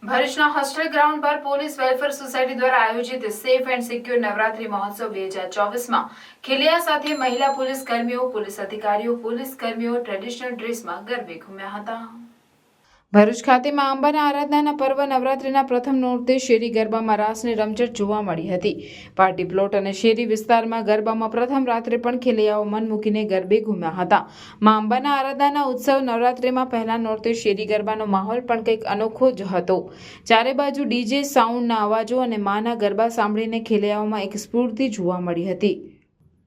ભરૂચના hostel ground પર police welfare society દ્વારા આયોજિત સેફ એન્ડ સિક્યોર નવરાત્રી મહોત્સવ 2024માં ખેલૈયા સાથે મહિલા પોલીસ કર્મીઓ, પોલીસ અધિકારીઓ, પોલીસ કર્મીઓ ટ્રેડિશનલ ડ્રેસમાં ગરબે ઘૂમ્યા હતા। ભરૂચ ખાતે મા અંબાના આરાધનાના પર્વ નવરાત્રીના પ્રથમ નોરતે શેરી ગરબામાં રાસની રમઝટ જોવા મળી હતી। પાર્ટી પ્લોટ અને શેરી વિસ્તારમાં ગરબામાં પ્રથમ રાત્રે પણ ખેલૈયાઓ મન મૂકીને ગરબે ઘૂમ્યા હતા। મા અંબાના આરાધનાના ઉત્સવ નવરાત્રીમાં પહેલા નોરતે શેરી ગરબાનો માહોલ પણ કંઈક અનોખો જ હતો। ચારે બાજુ ડીજે સાઉન્ડના અવાજો અને માના ગરબા સાંભળીને ખેલૈયાઓમાં એક સ્ફૂર્તિ જોવા મળી હતી।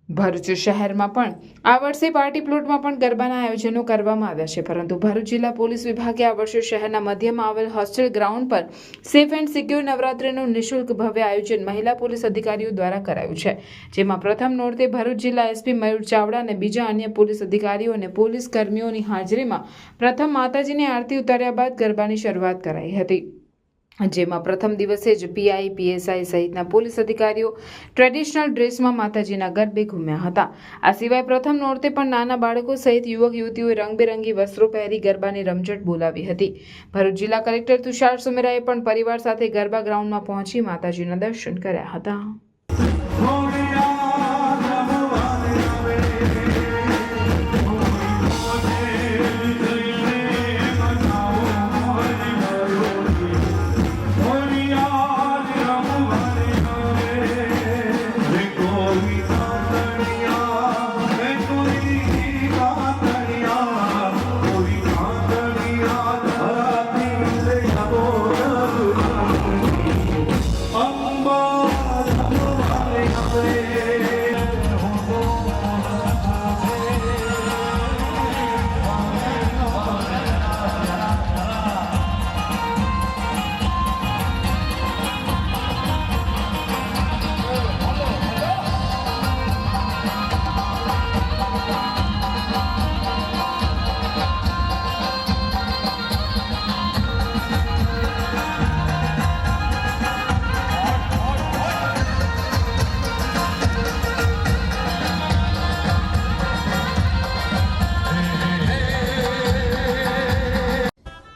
ભરૂચ શહેરમાં પણ આ વર્ષે પાર્ટી પ્લોટમાં પણ ગરબાના આયોજનો કરવામાં આવ્યા છે, પરંતુ ભરૂચ જિલ્લા પોલીસ વિભાગે આ વર્ષે શહેરના મધ્યમાં આવેલ હોસ્ટેલ ગ્રાઉન્ડ પર સેફ એન્ડ સિક્યોર નવરાત્રીનું નિઃશુલ્ક ભવ્ય આયોજન મહિલા પોલીસ અધિકારીઓ દ્વારા કરાયું છે, જેમાં પ્રથમ નોરતે ભરૂચ જિલ્લા એસપી મયુર ચાવડા અને બીજા અન્ય પોલીસ અધિકારીઓ અને પોલીસ કર્મીઓની હાજરીમાં પ્રથમ માતાજીની આરતી ઉતાર્યા બાદ ગરબાની શરૂઆત કરાઈ હતી, જેમાં પ્રથમ દિવસે જ પીઆઈ, પીએસઆઈ સહિતના પોલીસ અધિકારીઓ ટ્રેડિશનલ ડ્રેસમાં માતાજીના ગરબે ઘૂમ્યા હતા। આ સિવાય પ્રથમ નોરતે પણ નાના બાળકો સહિત યુવક યુવતીઓએ રંગબેરંગી વસ્ત્રો પહેરી ગરબાની રમઝટ બોલાવી હતી। ભરૂચ જિલ્લા કલેક્ટર તુષાર સુમેરાએ પણ પરિવાર સાથે ગરબા ગ્રાઉન્ડમાં પહોંચી માતાજીના દર્શન કર્યા હતા।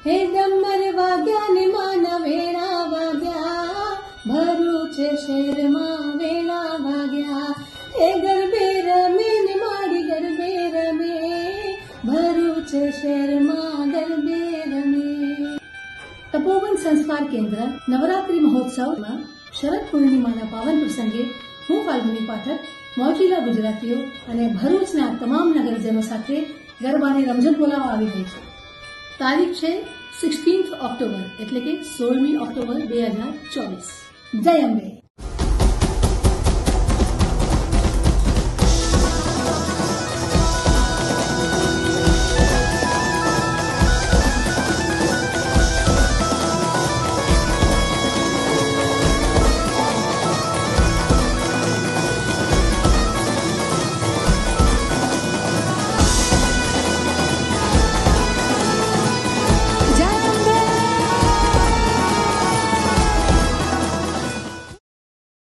હે ડમર વાગ્યા ને માના વેળા વાગ્યા, ભરૂચ શહેરમાં વેળા વાગ્યા। હે ગરબે રમે ને મારી ગરબે રમે, ભરૂચ શહેરમાં ગરબે રમે। તપોવન સંસ્કાર કેન્દ્ર નવરાત્રી મહોત્સવમાં શરદ પૂર્ણિમાના પાવન પ્રસંગે હું ફાલ્ગુની પાઠક મોજીલા ગુજરાતીઓ અને ભરૂચના તમામ નગરજનો સાથે ગરબાની રમઝટ બોલાવવા આવી ગઈ છે। તારીખ છે 16 ઓક્ટોબર એટલે કે 16મી ઓક્ટોબર 2024। જય અંબે।